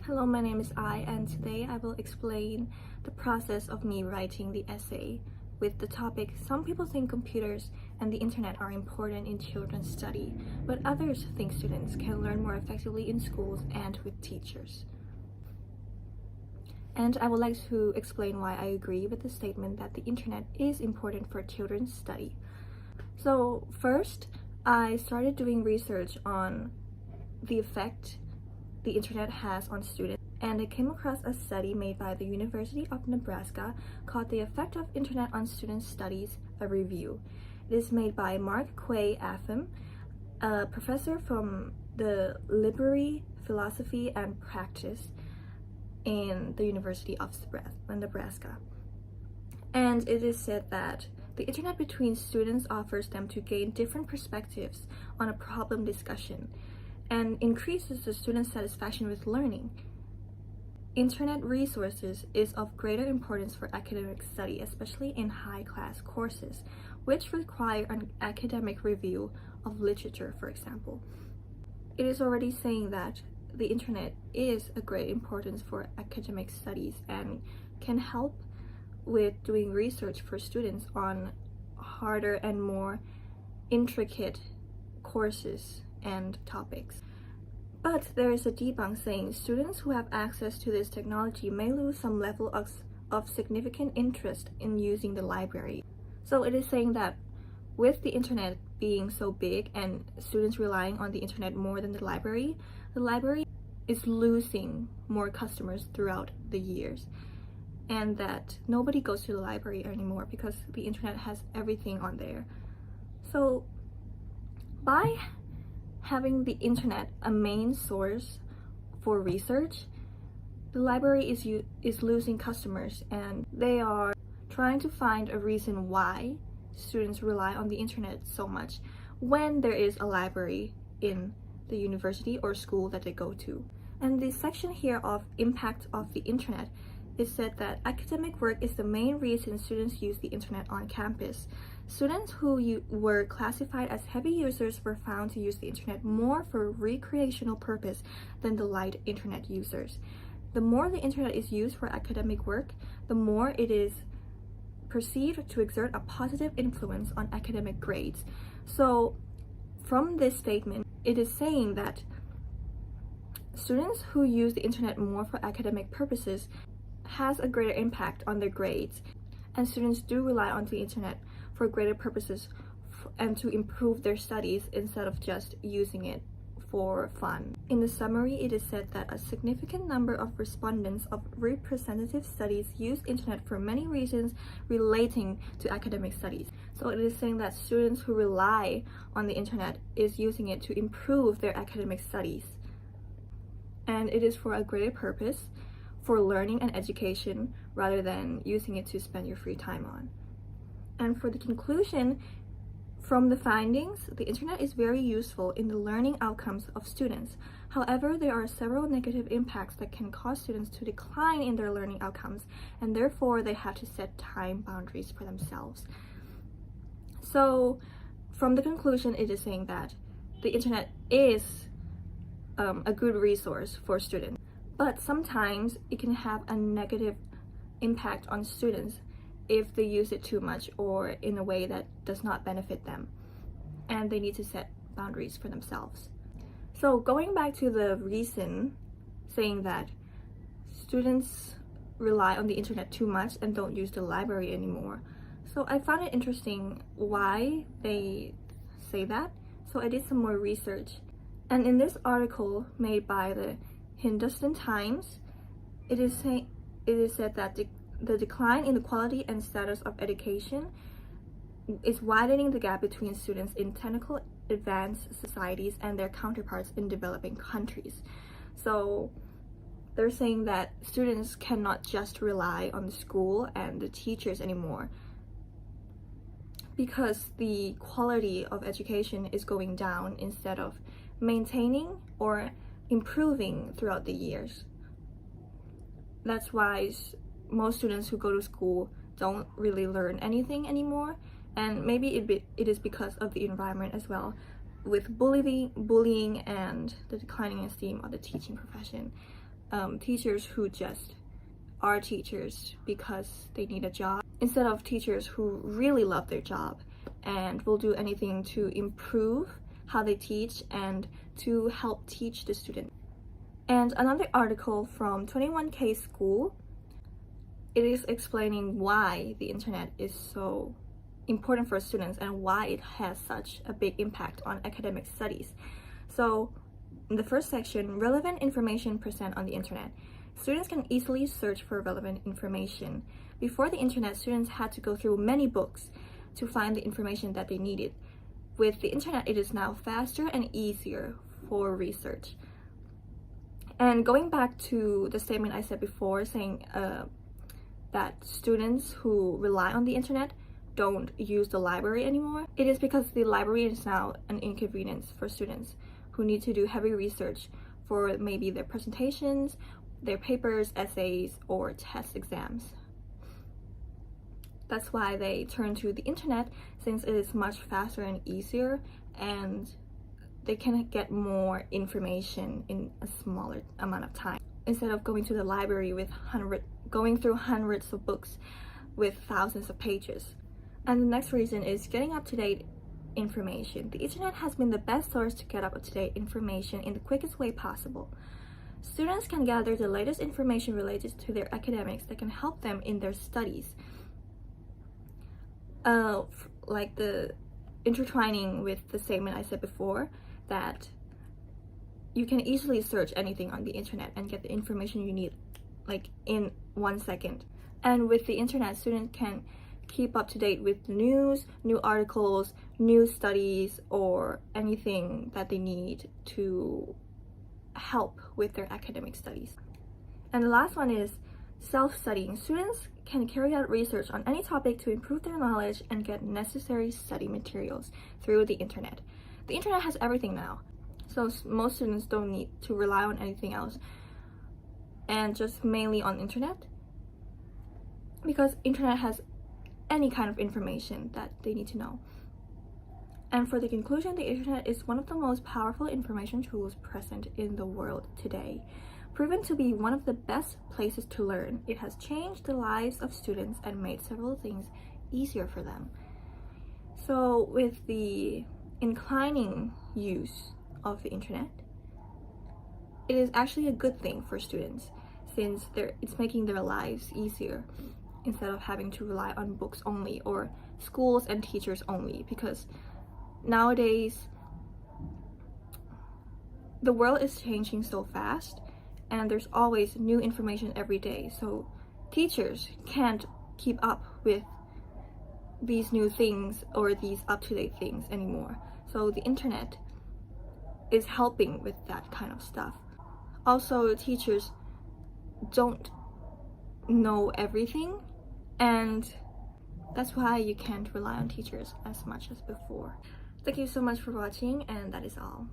Hello, my name is and today I will explain the process of me writing the essay with the topic some people think computers and the internet are important in children's study, but others think students can learn more effectively in schools and with teachers. And I would like to explain why I agree with the statement that the internet is important for children's study. So first, I started doing research on the effect the internet has on students, and I came across a study made by the University of Nebraska called The Effect of Internet on Students' Studies, a Review. It is made by Mark Quay Affam, a professor from the Library, Philosophy and Practice in the University of Nebraska. And it is said that the internet between students offers them to gain different perspectives on a problem discussion and increases the student's satisfaction with learning. Internet resources is of greater importance for academic study, especially in high-class courses, which require an academic review of literature, for example. It is already saying that the internet is a great importance for academic studies and can help with doing research for students on harder and more intricate courses and topics. But there is a debunk saying students who have access to this technology may lose some level of significant interest in using the library. So it is saying that with the internet being so big and students relying on the internet more than the library is losing more customers throughout the years, and that nobody goes to the library anymore because the internet has everything on there. So by having the internet a main source for research, the library is losing customers, and they are trying to find a reason why students rely on the internet so much when there is a library in the university or school that they go to. And the section here of impact of the internet is said that academic work is the main reason students use the internet on campus. Students who were classified as heavy users were found to use the internet more for recreational purpose than the light internet users. The more the internet is used for academic work, the more it is perceived to exert a positive influence on academic grades. So from this statement, it is saying that students who use the internet more for academic purposes has a greater impact on their grades, and students do rely on the internet for greater purposes and to improve their studies instead of just using it for fun. In the summary, it is said that a significant number of respondents of representative studies use internet for many reasons relating to academic studies. So it is saying that students who rely on the internet is using it to improve their academic studies, and it is for a greater purpose, for learning and education, rather than using it to spend your free time on. And for the conclusion, from the findings, the internet is very useful in the learning outcomes of students. However, there are several negative impacts that can cause students to decline in their learning outcomes, and therefore they have to set time boundaries for themselves. So from the conclusion, it is saying that the internet is a good resource for students, but sometimes it can have a negative impact on students if they use it too much or in a way that does not benefit them, and they need to set boundaries for themselves. So going back to the reason saying that students rely on the internet too much and don't use the library anymore, so I found it interesting why they say that. So I did some more research, and in this article made by the Hindustan Times, it is said that the decline in the quality and status of education is widening the gap between students in technical advanced societies and their counterparts in developing countries. So they're saying that students cannot just rely on the school and the teachers anymore because the quality of education is going down instead of maintaining or improving throughout the years. That's why most students who go to school don't really learn anything anymore, and maybe it is because of the environment as well, with bullying and the declining esteem of the teaching profession. teachers who just are teachers because they need a job, instead of teachers who really love their job and will do anything to improve how they teach and to help teach the student. And another article from 21K School, it is explaining why the internet is so important for students and why it has such a big impact on academic studies. So in the first section, relevant information present on the internet. Students can easily search for relevant information. Before the internet, students had to go through many books to find the information that they needed. With the internet, it is now faster and easier for research. And going back to the statement I said before, saying that students who rely on the internet don't use the library anymore, it is because the library is now an inconvenience for students who need to do heavy research for maybe their presentations, their papers, essays, or test exams. That's why they turn to the internet, since it is much faster and easier, and they can get more information in a smaller amount of time, instead of going to the library with going through hundreds of books with thousands of pages. And the next reason is getting up-to-date information. The internet has been the best source to get up-to-date information in the quickest way possible. Students can gather the latest information related to their academics that can help them in their studies. Like the intertwining with the statement I said before, that you can easily search anything on the internet and get the information you need like in 1 second. And with the internet, students can keep up to date with the news, new articles, new studies, or anything that they need to help with their academic studies. And the last one is self-studying. Students can carry out research on any topic to improve their knowledge and get necessary study materials through the internet. The internet has everything now, so most students don't need to rely on anything else and just mainly on internet, because internet has any kind of information that they need to know. And for the conclusion, the internet is one of the most powerful information tools present in the world today. Proven to be one of the best places to learn, it has changed the lives of students and made several things easier for them. So with the inclining use of the internet, it is actually a good thing for students, since it's making their lives easier instead of having to rely on books only or schools and teachers only, because nowadays the world is changing so fast and there's always new information every day, so teachers can't keep up with these new things or these up-to-date things anymore. So the internet is helping with that kind of stuff. Also, teachers don't know everything, and that's why you can't rely on teachers as much as before. Thank you so much for watching, and that is all.